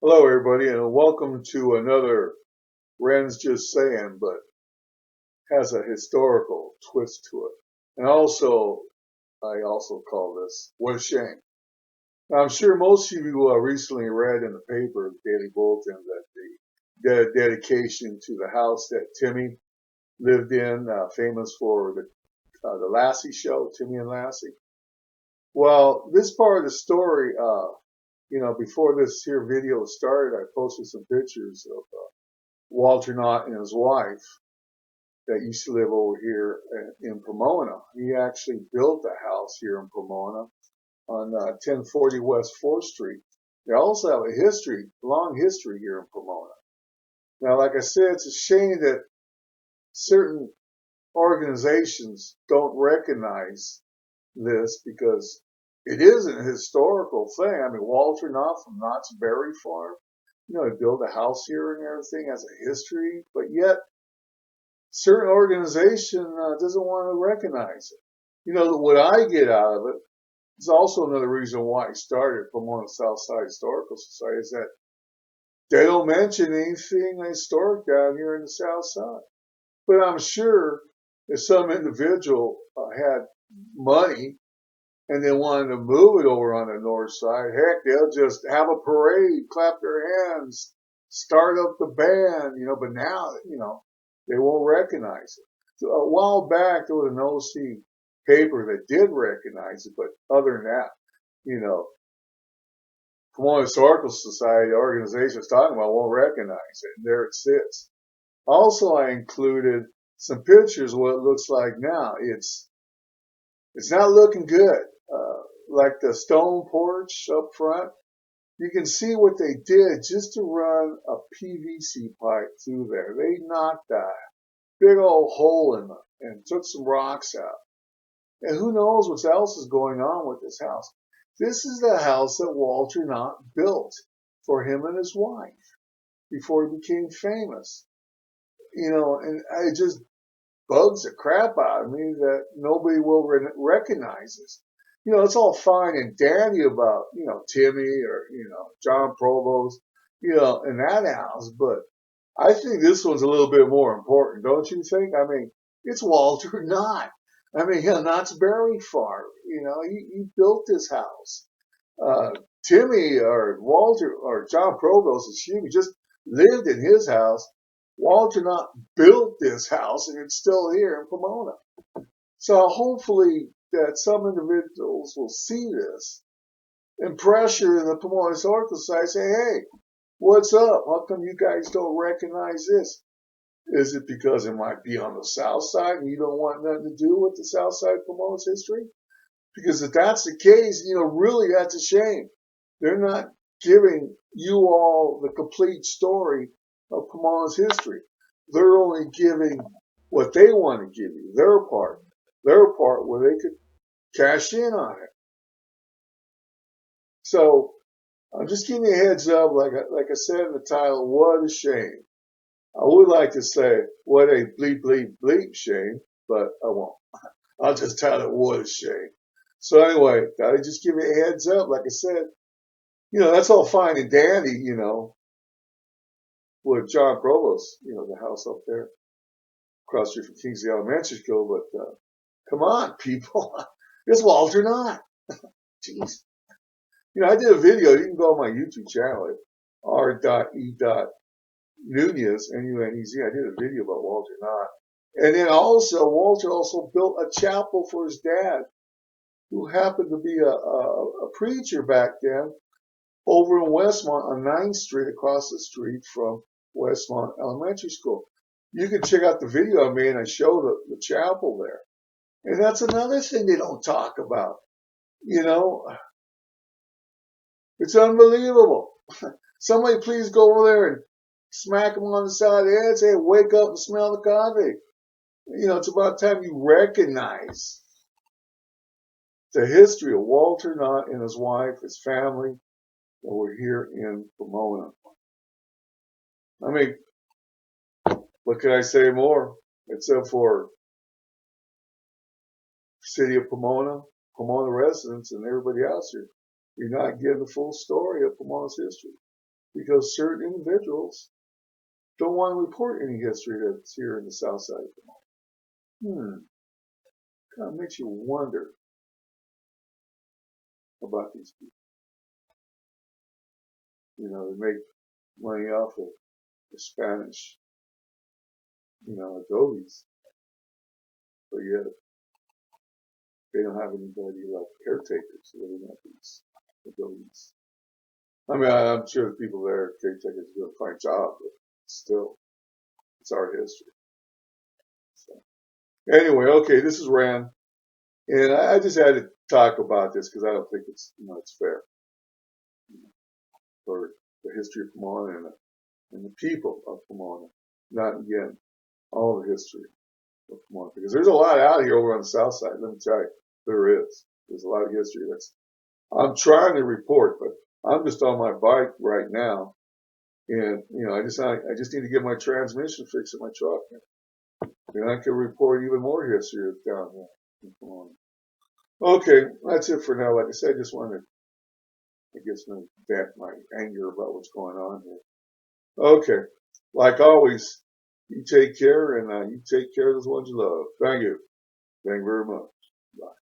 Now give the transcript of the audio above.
Hello, everybody, and welcome to another Ren's Just Saying, but has a historical twist to it. And I also call this What a Shame. Now, I'm sure most of you recently read in the paper, the Daily Bulletin, that the dedication to the house that Timmy lived in, famous for the Lassie show, Timmy and Lassie. Well, this part of the story, before this here video started, I posted some pictures of Walter Knott and his wife that used to live over here in Pomona. He actually built a house here in Pomona on 1040 West 4th Street. They also have a long history here in Pomona. Now, like I said, it's a shame that certain organizations don't recognize this because it is a historical thing. I mean, Walter Knott from Knott's Berry Farm, he built a house here and everything, has a history, but yet certain organization doesn't want to recognize it. What I get out of it is also another reason why I started Pomona Southside Historical Society is that they don't mention anything historic down here in the South Side. But I'm sure if some individual had money and they wanted to move it over on the north side, heck, they'll just have a parade, clap their hands, start up the band, but now, they won't recognize it. So a while back, there was an OC paper that did recognize it, but other than that, Pomona Historical Society organization is talking about won't recognize it, and there it sits. Also, I included some pictures of what it looks like now. It's not looking good. Like the stone porch up front, you can see what they did just to run a PVC pipe through there. They knocked a big old hole in it and took some rocks out. And who knows what else is going on with this house. This is the house that Walter Knott built for him and his wife before he became famous. And it just bugs the crap out of me that nobody will recognize this. It's all fine and dandy about, Timmy or, John Provost, in that house, but I think this one's a little bit more important, don't you think? I mean, it's Walter Knott. I mean, Knott's Berry Farm, he built this house. Timmy or Walter or John Provost, excuse me, just lived in his house. Walter Knott built this house and it's still here in Pomona. So hopefully that some individuals will see this and pressure the Pomona Historical Society, say, hey, what's up? How come you guys don't recognize this? Is it because it might be on the south side and you don't want nothing to do with the south side of Pomona's history? Because if that's the case, really that's a shame. They're not giving you all the complete story of Pomona's history. They're only giving what they want to give you, their part where they could cash in on it. So I'm just giving you a heads up, like I said in the title, what a shame. I would like to say, what a bleep, bleep, bleep shame, but I won't. I'll just title it, what a shame. So anyway, I just give you a heads up, like I said, that's all fine and dandy, with John Provost, the house up there across the street from Kingsley Elementary School, but come on, people. It's Walter Knott. Jeez. I did a video. You can go on my YouTube channel at r.e.nunez, N-U-N-E-Z. I did a video about Walter Knott. And then Walter also built a chapel for his dad, who happened to be a preacher back then over in Westmont on 9th Street, across the street from Westmont Elementary School. You can check out the video I made, and I show the chapel there. And that's another thing they don't talk about. It's unbelievable. Somebody please go over there and smack them on the side of the head and say, wake up and smell the coffee. It's about time you recognize the history of Walter Knott and his wife, his family, that were here in Pomona. I mean, what can I say more except for city of Pomona, Pomona residents, and everybody else here? You're not getting the full story of Pomona's history. because certain individuals don't want to report any history that's here in the south side at the moment. Kind of makes you wonder about these people. You know, they make money off of the Spanish, adobes, but yet they don't have anybody like caretakers living at these adobes. I mean, I'm sure the people there, caretakers, do a fine job, but still, it's our history. So, anyway, okay, this is Rand, and I just had to talk about this because I don't think it's fair for the history of Pomona and the people of Pomona, not again all the history of Pomona, because there's a lot out here over on the south side. Let me tell you, there is. There's a lot of history I'm trying to report, but I'm just on my bike right now, and I just need to get my transmission fixed in my truck, and I can report even more history down here in Pomona. Okay, that's it for now. Like I said, I just wanted to, vent my anger about what's going on here. Okay, like always, you take care, and you take care of those ones you love. Thank you. Thank you very much. Bye.